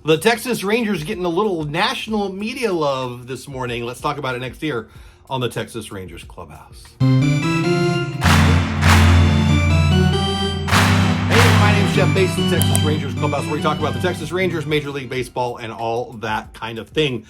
The Texas Rangers getting a little national media love this morning. Let's talk about it next year on the Texas Rangers Clubhouse. Hey, my name's Jeff Bass, the Texas Rangers Clubhouse, where we talk about the Texas Rangers, Major League Baseball, and all that kind of thing.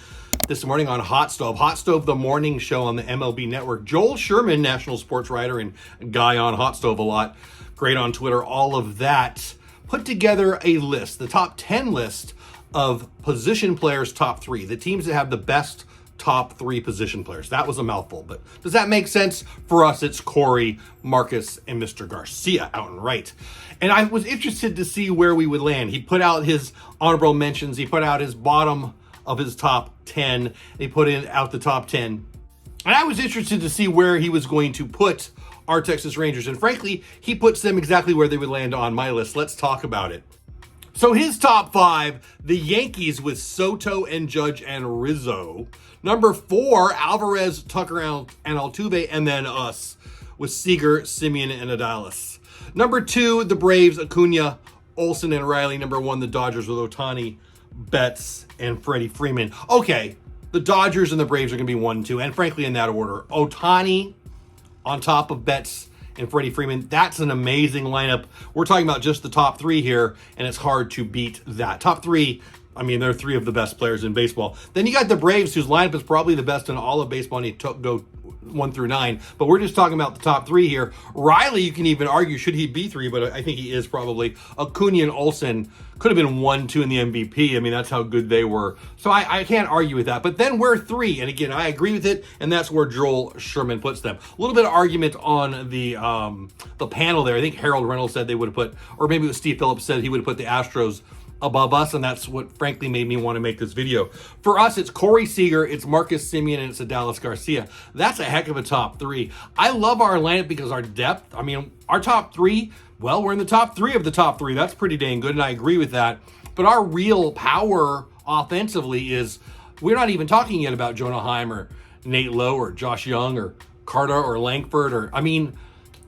This morning on Hot Stove, the morning show on the MLB Network. Joel Sherman, national sports writer and guy on Hot Stove a lot, great on Twitter, all of that, put together a list, the top 10 list of position players, top three, the teams that have the best top three position players. That was a mouthful, but does that make sense? For us, it's Corey, Marcus, and Mr. Garcia out and right. And I was interested to see where we would land. He put out his honorable mentions. He put out his bottom of his top 10. He put out the top 10. And I was interested to see where he was going to put our Texas Rangers. And frankly, he puts them exactly where they would land on my list. Let's talk about it. So his top five, the Yankees with Soto and Judge and Rizzo. Number 4, Alvarez, Tucker, and Altuve, and then us with Seager, Semien, and Adalis. Number 2, the Braves, Acuna, Olsen, and Riley. Number 1, the Dodgers with Ohtani, Betts, and Freddie Freeman. Okay, the Dodgers and the Braves are going to be 1 and 2, and frankly in that order. Ohtani on top of Betts and Freddie Freeman. That's an amazing lineup. We're talking about just the top 3 here, and it's hard to beat that. Top 3, I mean, they're 3 of the best players in baseball. Then you got the Braves, whose lineup is probably the best in all of baseball, and you go 1 through 9. But we're just talking about the top 3 here. Riley, you can even argue, should he be 3? But I think he is probably. Acuna and Olsen could have been 1, 2 in the MVP. I mean, that's how good they were. So I can't argue with that. But then we're 3. And again, I agree with it. And that's where Joel Sherman puts them. A little bit of argument on the panel there. I think Harold Reynolds said they would have put, or maybe it was Steve Phillips said he would have put the Astros above us, and that's what frankly made me want to make this video. For us, it's Corey Seager, it's Marcus Semien, and it's Adalis Garcia. That's a heck of a top 3. I love our lineup because our depth, I mean, our top 3, well, we're in the top 3 of the top 3. That's pretty dang good, and I agree with that. But our real power offensively is, we're not even talking yet about Jonah Heim or Nate Lowe or Josh Young or Carter or Langford or, I mean,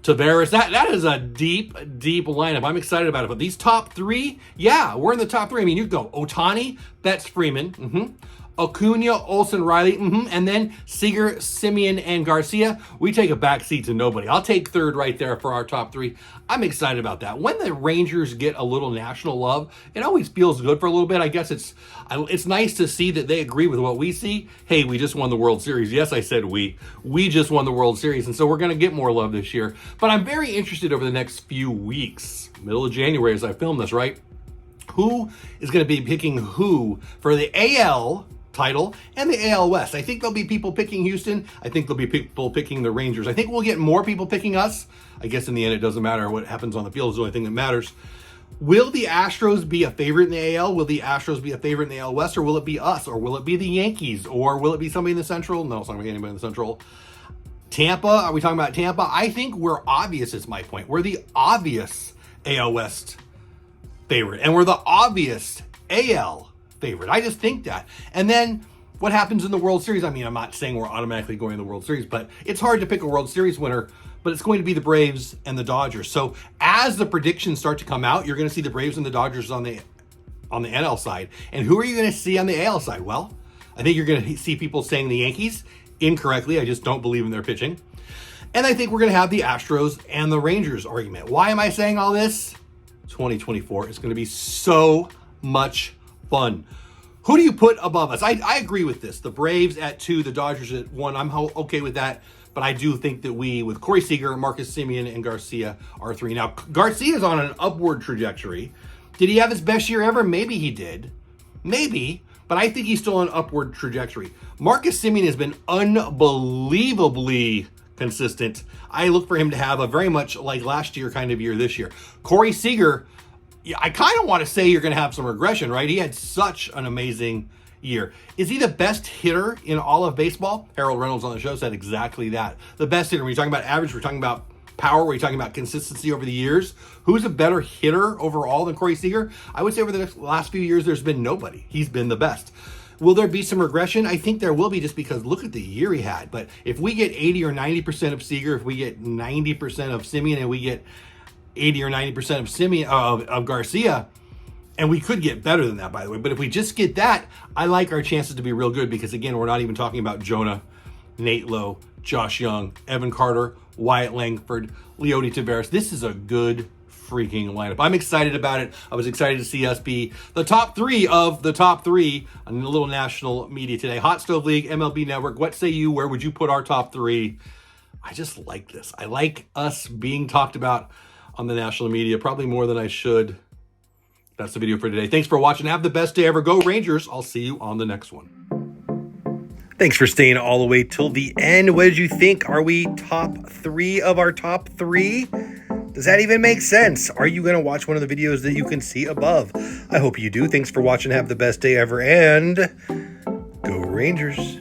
Tavares. That is a deep lineup. I'm excited about it. But these top 3, yeah, we're in the top 3. I mean, you go Ohtani, Betts, Freeman, Acuna, Olsen, Riley, and then Seager, Semien, and Garcia. We take a back seat to nobody. I'll take 3rd right there for our top 3. I'm excited about that. When the Rangers get a little national love, it always feels good for a little bit. I guess it's nice to see that they agree with what we see. Hey, we just won the World Series. Yes, I said we. We just won the World Series, and so we're going to get more love this year. But I'm very interested over the next few weeks, middle of January as I film this, right? Who is going to be picking who for the AL title and the AL West? I think there'll be people picking Houston. I think there'll be people picking the Rangers. I think we'll get more people picking us. I guess in the end, it doesn't matter what happens on the field. Is the only thing that matters. Will the Astros be a favorite in the AL? Will the Astros be a favorite in the AL West? Or will it be us? Or will it be the Yankees? Or will it be somebody in the Central? No, it's not going to be anybody in the Central. Tampa, are we talking about Tampa? I think we're obvious, is my point. We're the obvious AL West favorite. And we're the obvious AL favorite. I just think that. And then what happens in the World Series? I mean, I'm not saying we're automatically going to the World Series, but it's hard to pick a World Series winner, but it's going to be the Braves and the Dodgers. So as the predictions start to come out, you're going to see the Braves and the Dodgers on the NL side. And who are you going to see on the AL side? Well, I think you're going to see people saying the Yankees incorrectly. I just don't believe in their pitching. And I think we're going to have the Astros and the Rangers argument. Why am I saying all this? 2024 is going to be so much fun. Who do you put above us? I agree with this. The Braves at 2, the Dodgers at 1. I'm okay with that. But I do think that we, with Corey Seager, Marcus Semien, and Garcia, are 3. Now, Garcia is on an upward trajectory. Did he have his best year ever? Maybe he did. Maybe. But I think he's still on an upward trajectory. Marcus Semien has been unbelievably consistent. I look for him to have a very much like last year kind of year this year. Corey Seager, yeah, I kind of want to say you're going to have some regression, right? He had such an amazing year. Is he the best hitter in all of baseball? Harold Reynolds on the show said exactly that. The best hitter. When you're talking about average, we're talking about power, we're talking about consistency over the years. Who's a better hitter overall than Corey Seager? I would say over the last few years, there's been nobody. He's been the best. Will there be some regression? I think there will be, just because look at the year he had. But if we get 80 or 90% of Seager, if we get 90% of Semien, and we get 80 or 90% of Semien of Garcia, And we could get better than that, by the way. But if we just get that, I like our chances to be real good because, again, we're not even talking about Jonah, Nate Lowe, Josh Young, Evan Carter, Wyatt Langford, Leody Taveras. This is a good freaking lineup. I'm excited about it. I was excited to see us be the top 3 of the top 3 on the little national media today. Hot Stove League, MLB Network. What say you? Where would you put our top 3? I just like this. I like us being talked about on the national media, probably more than I should. That's the video for today. Thanks for watching. Have the best day ever. Go Rangers. I'll see you on the next one. Thanks for staying all the way till the end. What did you think? Are we top 3 of our top 3? Does that even make sense? Are you going to watch one of the videos that you can see above? I hope you do. Thanks for watching. Have the best day ever. And go Rangers.